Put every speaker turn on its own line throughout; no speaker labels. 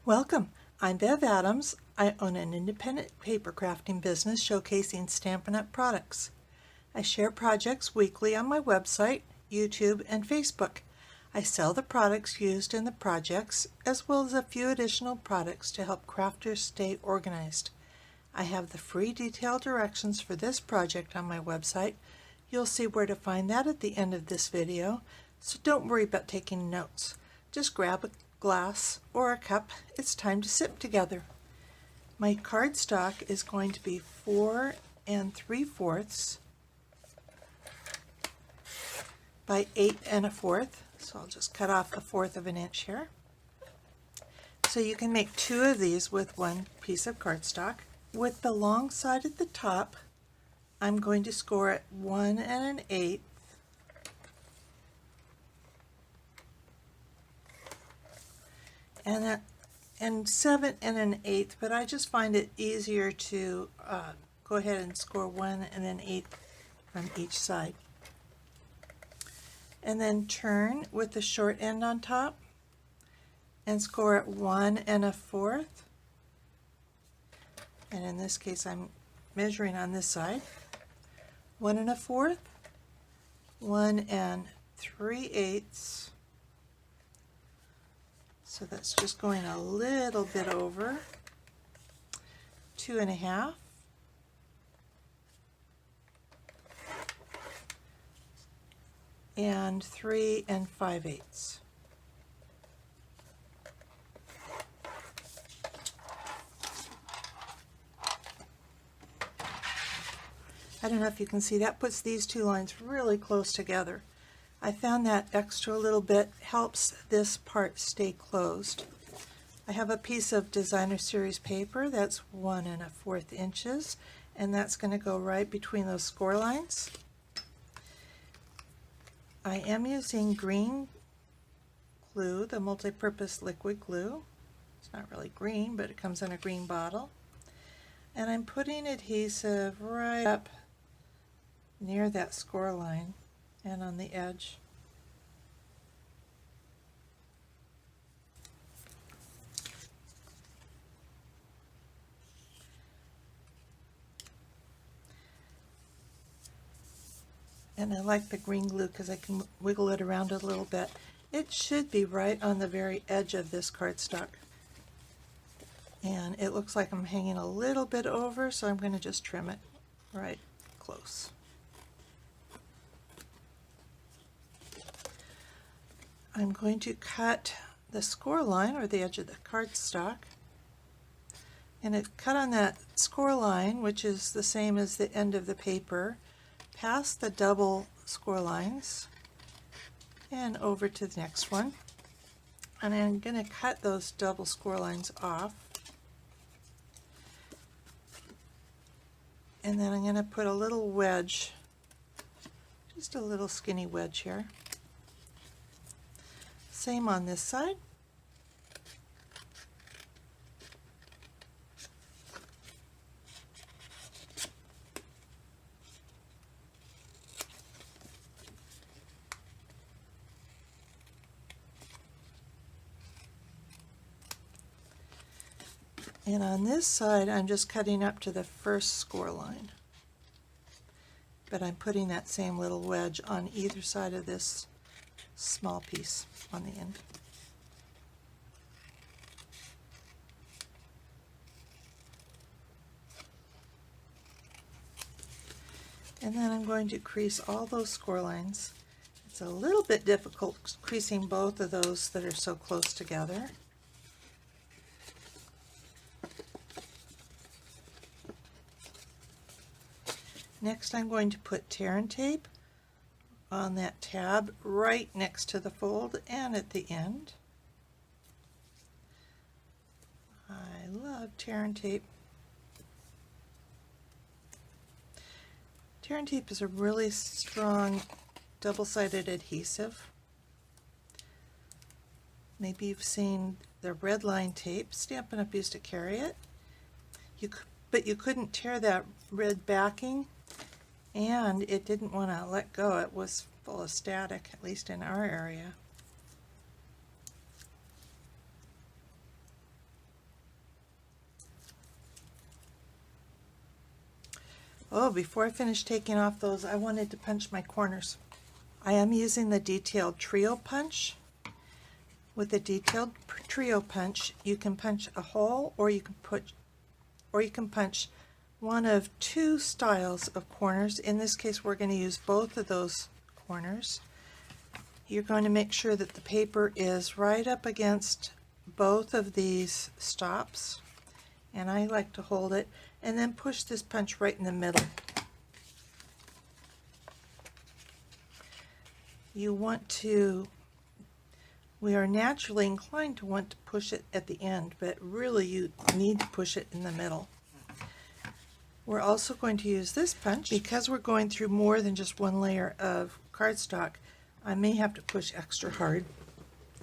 Welcome. I'm Bev Adams. I own an independent paper crafting business showcasing Stampin' Up! Products. I share projects weekly on my website, YouTube, and Facebook. I sell the products used in the projects, as well as a few additional products to help crafters stay organized. I have the free detailed directions for this project on my website. You'll see where to find that at the end of this video, so don't worry about taking notes. Just grab a glass or a cup. It's time to sip together. My cardstock is going to be 4 3/4 by 8 1/4. So I'll just cut off 1/4 of an inch here. So you can make 2 of these with one piece of cardstock. With the long side at the top, I'm going to score it 1 1/8. And 7 1/8, but I just find it easier to go ahead and score 1 1/8 from each side. And then turn with the short end on top and score it 1 1/4. And in this case I'm measuring on this side. 1 1/4, 1 3/8. So that's just going a little bit over. 2 1/2. And 3 5/8. I don't know if you can see, that puts these two lines really close together. I found that extra little bit helps this part stay closed. I have a piece of Designer Series paper that's 1 1/4 inches, and that's going to go right between those score lines. I am using green glue, the multi-purpose liquid glue. It's not really green, but it comes in a green bottle. And I'm putting adhesive right up near that score line and on the edge. And I like the green glue because I can wiggle it around a little bit. It should be right on the very edge of this cardstock. And it looks like I'm hanging a little bit over, so I'm going to just trim it right close. I'm going to cut the score line, or the edge of the cardstock, and it cut on that score line, which is the same as the end of the paper, past the double score lines and over to the next one. And I'm going to cut those double score lines off. And then I'm going to put a little wedge, just a little skinny wedge here. Same on this side. And on this side, I'm just cutting up to the first score line. But I'm putting that same little wedge on either side of this small piece on the end. And then I'm going to crease all those score lines. It's a little bit difficult creasing both of those that are so close together. Next, I'm going to put tear and tape on that tab right next to the fold and at the end. I love tear and tape. Tear and tape is a really strong double-sided adhesive. Maybe you've seen the red line tape. Stampin' Up! Used to carry it. But you couldn't tear that red backing, and it didn't want to let go. It was full of static, at least in our area. Oh, before I finish taking off those, I wanted to punch my corners. I am using the detailed trio punch. With the detailed trio punch, you can punch a hole, or you can punch one of two styles of corners. In this case, we're going to use both of those corners. You're going to make sure that the paper is right up against both of these stops, and I like to hold it, and then push this punch right in the middle. We are naturally inclined to want to push it at the end, but really you need to push it in the middle. We're also going to use this punch because we're going through more than just one layer of cardstock. I may have to push extra hard.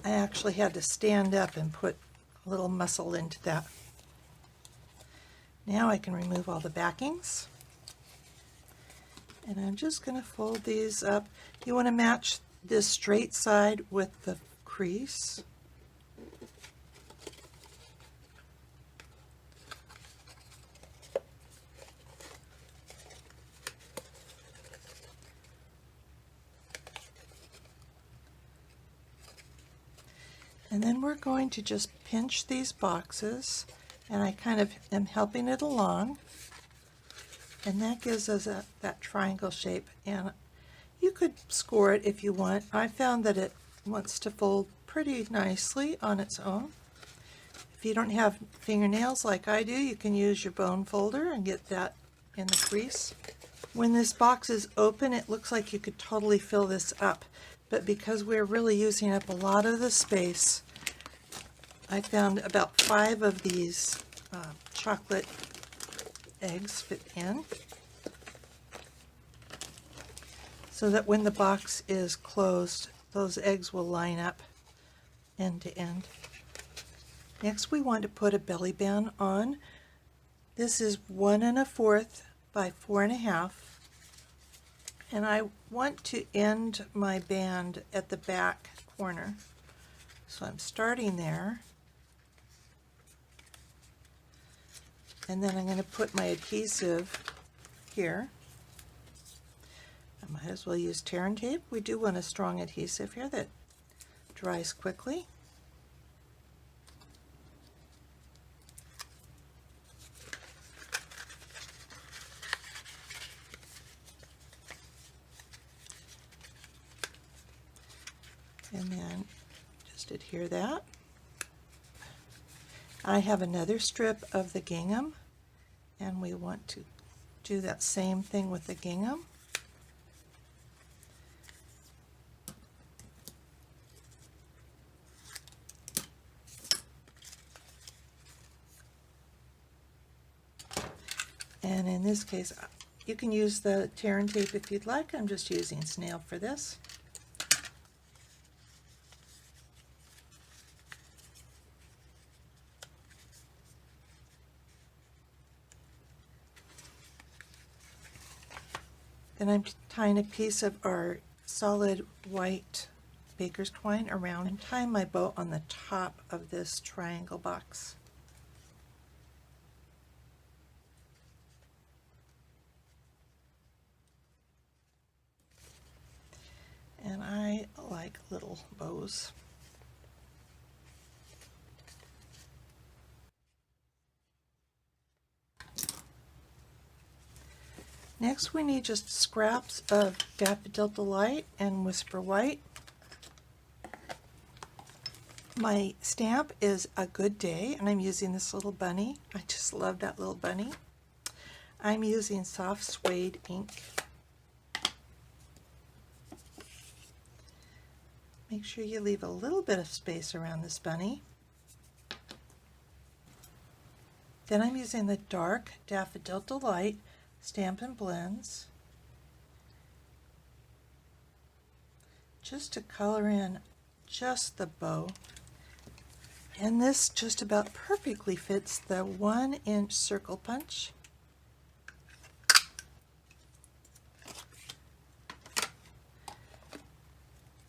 I actually had to stand up and put a little muscle into that. Now I can remove all the backings. And I'm just going to fold these up. You want to match this straight side with the crease. And then we're going to just pinch these boxes, and I kind of am helping it along, and that gives us that triangle shape. And you could score it if you want. I found that it wants to fold pretty nicely on its own. If you don't have fingernails like I do, you can use your bone folder and get that in the crease. When this box is open, it looks like you could totally fill this up, but because we're really using up a lot of the space, I found about 5 of these chocolate eggs fit in, so that when the box is closed, those eggs will line up end to end. Next, we want to put a belly band on. This is 1 1/4 by 4 1/2, and I want to end my band at the back corner. So I'm starting there, and then I'm going to put my adhesive here. I might as well use tear and tape. We do want a strong adhesive here that dries quickly. And then just adhere that. I have another strip of the gingham, and we want to do that same thing with the gingham. And in this case, you can use the tear and tape if you'd like. I'm just using snail for this. Then I'm tying a piece of our solid white baker's twine around and tying my bow on the top of this triangle box. And I like little bows. Next, we need just scraps of Daffodil Delight and Whisper White. My stamp is A Good Day, and I'm using this little bunny. I just love that little bunny. I'm using soft suede ink. Make sure you leave a little bit of space around this bunny. Then I'm using the dark Daffodil Delight Stampin' Blends just to color in just the bow. And this just about perfectly fits the 1-inch circle punch.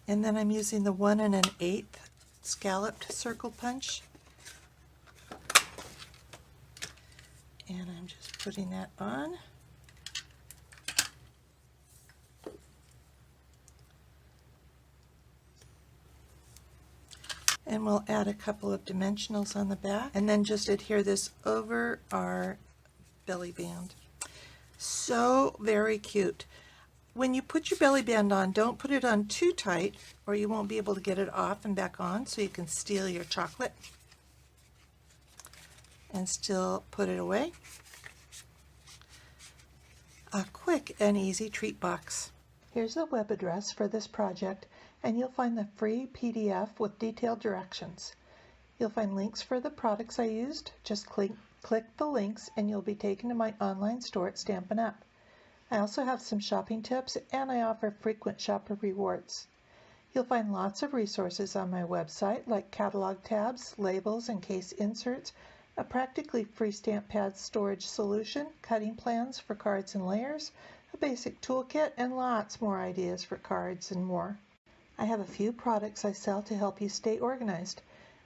And then I'm using the 1 1/8 scalloped circle punch. And I'm just putting that on. And we'll add a couple of dimensionals on the back and then just adhere this over our belly band. So very cute. When you put your belly band on, don't put it on too tight or you won't be able to get it off and back on, so you can steal your chocolate and still put it away. A quick and easy treat box. Here's the web address for this project, and you'll find the free PDF with detailed directions. You'll find links for the products I used. Just click the links and you'll be taken to my online store at Stampin' Up! I also have some shopping tips and I offer frequent shopper rewards. You'll find lots of resources on my website like catalog tabs, labels and case inserts, a practically free stamp pad storage solution, cutting plans for cards and layers, a basic toolkit, and lots more ideas for cards and more. I have a few products I sell to help you stay organized.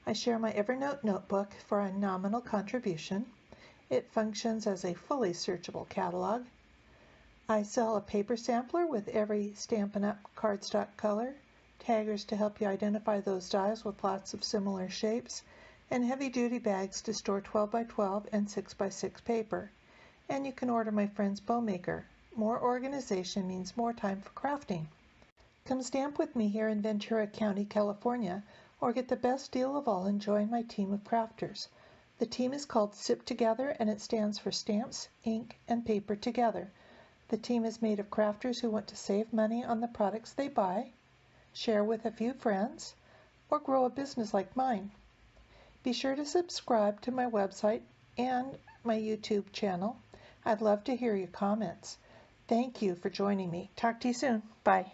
I share my Evernote notebook for a nominal contribution. It functions as a fully searchable catalog. I sell a paper sampler with every Stampin' Up! Cardstock color, taggers to help you identify those dies with lots of similar shapes, and heavy-duty bags to store 12x12 and 6x6 paper. And you can order my friend's Bow Maker. More organization means more time for crafting. Come stamp with me here in Ventura County, California, or get the best deal of all and join my team of crafters. The team is called SIP Together, and it stands for Stamps, Ink, and Paper Together. The team is made of crafters who want to save money on the products they buy, share with a few friends, or grow a business like mine. Be sure to subscribe to my website and my YouTube channel. I'd love to hear your comments. Thank you for joining me. Talk to you soon. Bye.